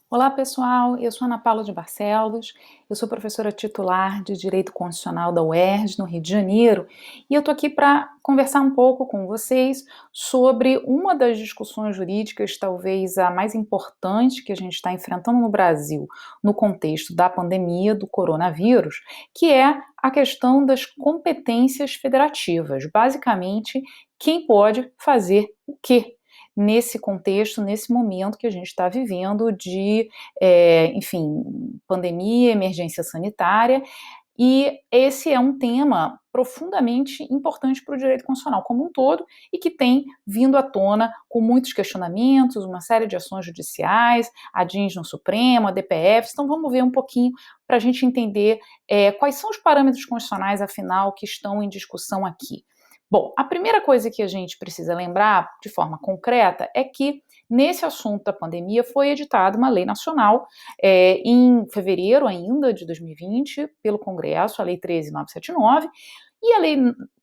Olá pessoal, eu sou Ana Paula de Barcelos, eu sou professora titular de Direito Constitucional da UERJ, no Rio de Janeiro, e eu estou aqui para conversar um pouco com vocês sobre uma das discussões jurídicas, talvez a mais importante que a gente está enfrentando no Brasil, no contexto da pandemia do coronavírus, que é a questão das competências federativas. Basicamente, quem pode fazer o quê nesse contexto, nesse momento que a gente está vivendo de, enfim, pandemia, emergência sanitária, e esse é um tema profundamente importante para o direito constitucional como um todo e que tem vindo à tona com muitos questionamentos, uma série de ações judiciais, a DINs no Supremo, a DPFs. Então vamos ver um pouquinho para a gente entender quais são os parâmetros constitucionais, afinal, que estão em discussão aqui. Bom, a primeira coisa que a gente precisa lembrar de forma concreta é que nesse assunto da pandemia foi editada uma lei nacional em fevereiro ainda de 2020 pelo Congresso, a Lei 13.979, e a Lei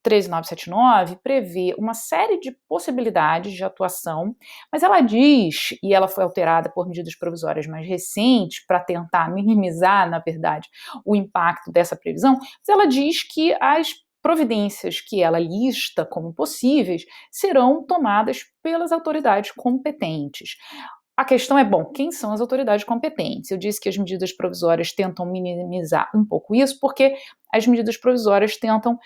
13.979 prevê uma série de possibilidades de atuação, mas ela diz, e ela foi alterada por medidas provisórias mais recentes para tentar minimizar, na verdade, o impacto dessa previsão, mas ela diz que as providências que ela lista como possíveis serão tomadas pelas autoridades competentes. A questão é, bom, quem são as autoridades competentes? Eu disse que as medidas provisórias tentam minimizar um pouco isso, porque as medidas provisórias tentam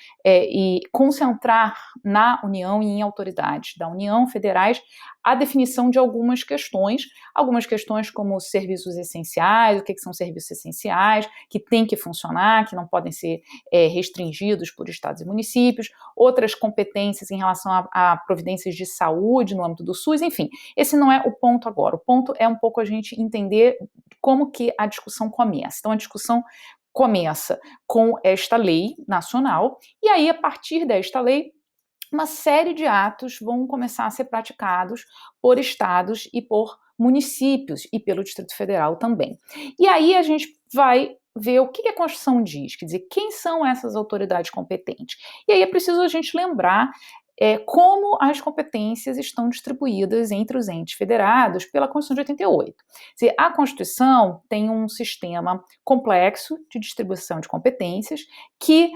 concentrar na União e em autoridades da União federais a definição de algumas questões como serviços essenciais, o que são serviços essenciais, que têm que funcionar, que não podem ser restringidos por estados e municípios, outras competências em relação a providências de saúde no âmbito do SUS, enfim, esse não é o ponto agora. O ponto é um pouco a gente entender como que a discussão começa. Então, a discussão começa com esta lei nacional, e aí, a partir desta lei, uma série de atos vão começar a ser praticados por estados e por municípios, e pelo Distrito Federal também. E aí a gente vai ver o que a Constituição diz, quer dizer, quem são essas autoridades competentes. E aí é preciso a gente lembrar como as competências estão distribuídas entre os entes federados pela Constituição de 88. Quer dizer, a Constituição tem um sistema complexo de distribuição de competências que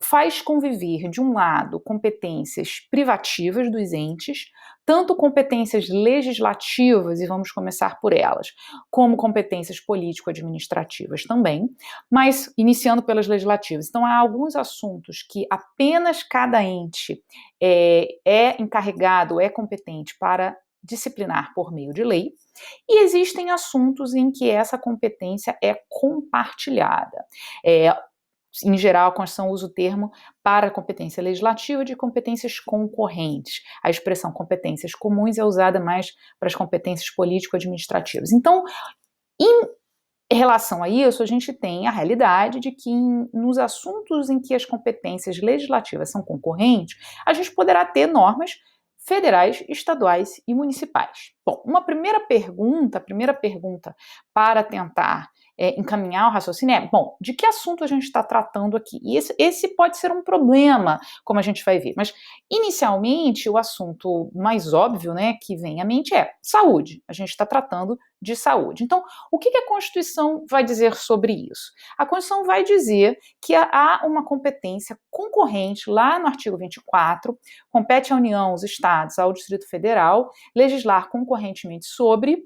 faz conviver, de um lado, competências privativas dos entes, tanto competências legislativas, e vamos começar por elas, como competências político-administrativas também, mas iniciando pelas legislativas. Então, há alguns assuntos que apenas cada ente é encarregado, é competente para disciplinar por meio de lei, e existem assuntos em que essa competência é compartilhada. Em geral, a Constituição usa o termo para competência legislativa de competências concorrentes. A expressão competências comuns é usada mais para as competências político-administrativas. Então, em relação a isso, a gente tem a realidade de que nos assuntos em que as competências legislativas são concorrentes, a gente poderá ter normas federais, estaduais e municipais. Bom, a primeira pergunta para tentar encaminhar o raciocínio é, bom, de que assunto a gente está tratando aqui? E esse pode ser um problema, como a gente vai ver, mas inicialmente o assunto mais óbvio, né, que vem à mente é saúde. A gente está tratando de saúde. Então, o que a Constituição vai dizer sobre isso? A Constituição vai dizer que há uma competência concorrente lá no artigo 24, compete à União, aos estados, ao Distrito Federal, legislar concorrentemente sobre,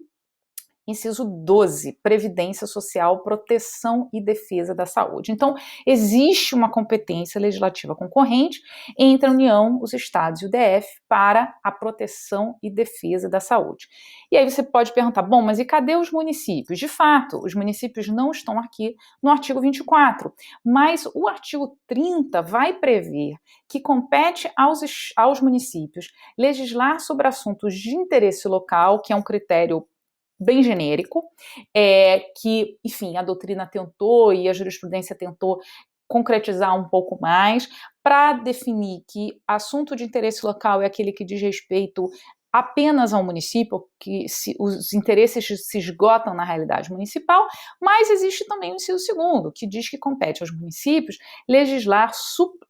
inciso 12, Previdência Social, Proteção e Defesa da Saúde. Então, existe uma competência legislativa concorrente entre a União, os estados e o DF para a proteção e defesa da saúde. E aí você pode perguntar, bom, mas e cadê os municípios? De fato, os municípios não estão aqui no artigo 24, mas o artigo 30 vai prever que compete aos municípios legislar sobre assuntos de interesse local, que é um critério bem genérico, que, enfim, a doutrina tentou e a jurisprudência tentou concretizar um pouco mais, para definir que assunto de interesse local é aquele que diz respeito apenas ao município, que os interesses se esgotam na realidade municipal, mas existe também o inciso segundo, que diz que compete aos municípios legislar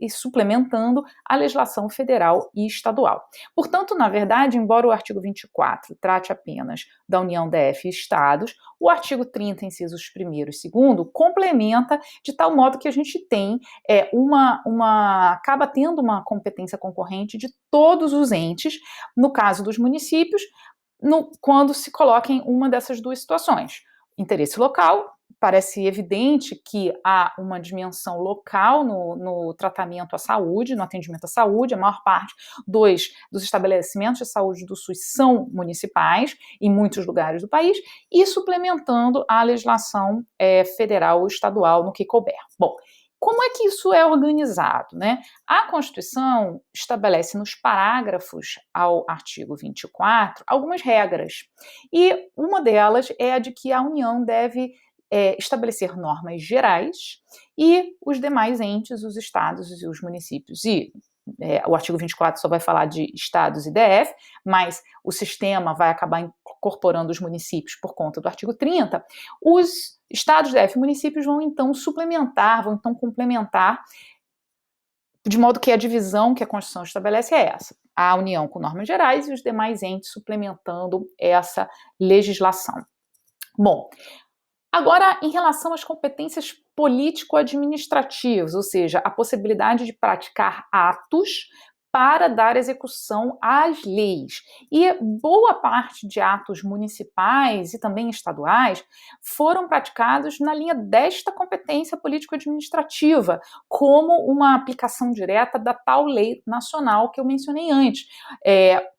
suplementando a legislação federal e estadual. Portanto, na verdade, embora o artigo 24 trate apenas da União, DF e estados, O artigo 30, incisos 1º e 2º, complementa de tal modo que a gente tem acaba tendo uma competência concorrente de todos os entes, no caso dos municípios, quando se coloca em uma dessas duas situações. Interesse local, parece evidente que há uma dimensão local no tratamento à saúde, no atendimento à saúde. A maior parte dos estabelecimentos de saúde do SUS são municipais, em muitos lugares do país, e suplementando a legislação federal ou estadual no que couber. Bom, como é que isso é organizado, né? A Constituição estabelece nos parágrafos ao artigo 24 algumas regras, e uma delas é a de que a União deve estabelecer normas gerais e os demais entes, os estados e os municípios. E o artigo 24 só vai falar de estados e DF, mas o sistema vai acabar incorporando os municípios por conta do artigo 30. Os estados, DF e municípios vão então complementar, de modo que a divisão que a Constituição estabelece é essa: a União com normas gerais e os demais entes suplementando essa legislação. Bom, agora, em relação às competências político-administrativas, ou seja, a possibilidade de praticar atos para dar execução às leis. E boa parte de atos municipais e também estaduais foram praticados na linha desta competência político-administrativa, como uma aplicação direta da tal lei nacional que eu mencionei antes.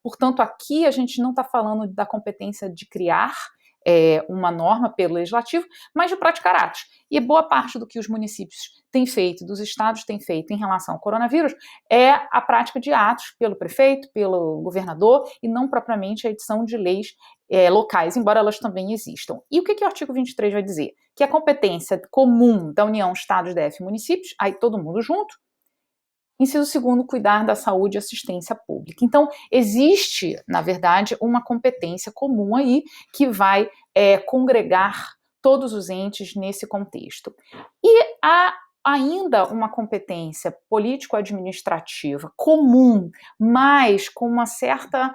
Portanto, aqui a gente não está falando da competência de criar uma norma pelo legislativo, mas de praticar atos. E boa parte do que os municípios têm feito, dos estados têm feito em relação ao coronavírus, é a prática de atos pelo prefeito, pelo governador, e não propriamente a edição de leis locais, embora elas também existam. E o que o artigo 23 vai dizer? Que a competência comum da União, Estados, DF e municípios, aí todo mundo junto. Inciso 2º, cuidar da saúde e assistência pública. Então, existe, na verdade, uma competência comum aí que vai congregar todos os entes nesse contexto. E há ainda uma competência político-administrativa comum, mas com uma certa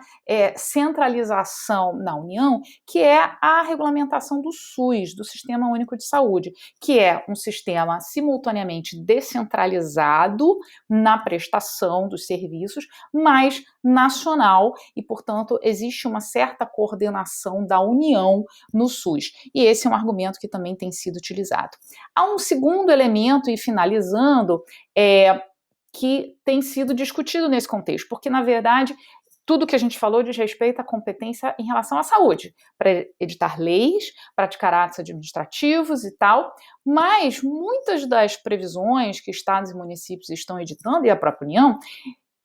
centralização na União, que é a regulamentação do SUS, do Sistema Único de Saúde, que é um sistema simultaneamente descentralizado na prestação dos serviços, mas nacional, e, portanto, existe uma certa coordenação da União no SUS. E esse é um argumento que também tem sido utilizado. Há um segundo elemento, e finalizando, que tem sido discutido nesse contexto, porque, na verdade, tudo que a gente falou diz respeito à competência em relação à saúde, para editar leis, praticar atos administrativos e tal, mas muitas das previsões que estados e municípios estão editando, e a própria União,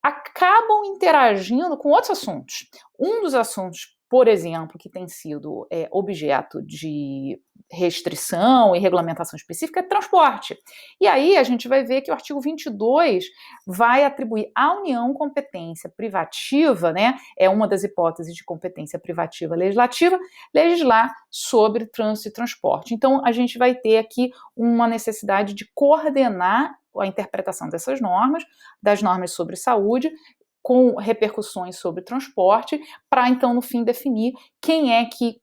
acabam interagindo com outros assuntos. Um dos assuntos, por exemplo, que tem sido objeto de restrição e regulamentação específica é transporte. E aí a gente vai ver que o artigo 22 vai atribuir à União competência privativa, né? É uma das hipóteses de competência privativa legislativa, legislar sobre trânsito e transporte. Então, a gente vai ter aqui uma necessidade de coordenar a interpretação dessas normas, das normas sobre saúde, com repercussões sobre transporte, para então, no fim, definir quem é que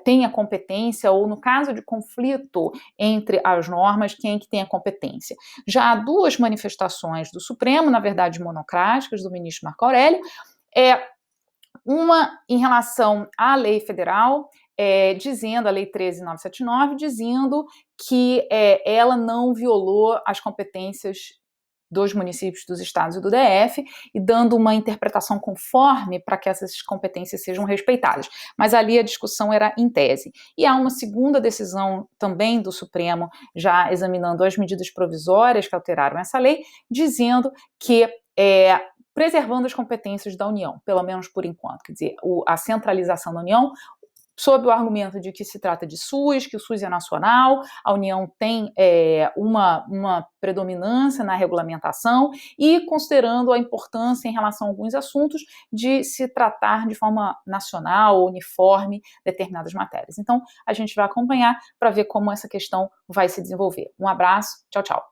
tem a competência, ou, no caso de conflito entre as normas, quem é que tem a competência. Já há duas manifestações do Supremo, na verdade monocráticas, do ministro Marco Aurélio, uma em relação à lei federal, dizendo, a Lei 13.979, dizendo que ela não violou as competências dos municípios, dos estados e do DF, e dando uma interpretação conforme para que essas competências sejam respeitadas. Mas ali a discussão era em tese. E há uma segunda decisão também do Supremo, já examinando as medidas provisórias que alteraram essa lei, dizendo que preservando as competências da União, pelo menos por enquanto, quer dizer, a centralização da União, sob o argumento de que se trata de SUS, que o SUS é nacional, a União tem uma predominância na regulamentação, e considerando a importância em relação a alguns assuntos de se tratar de forma nacional, uniforme, determinadas matérias. Então, a gente vai acompanhar para ver como essa questão vai se desenvolver. Um abraço, tchau, tchau.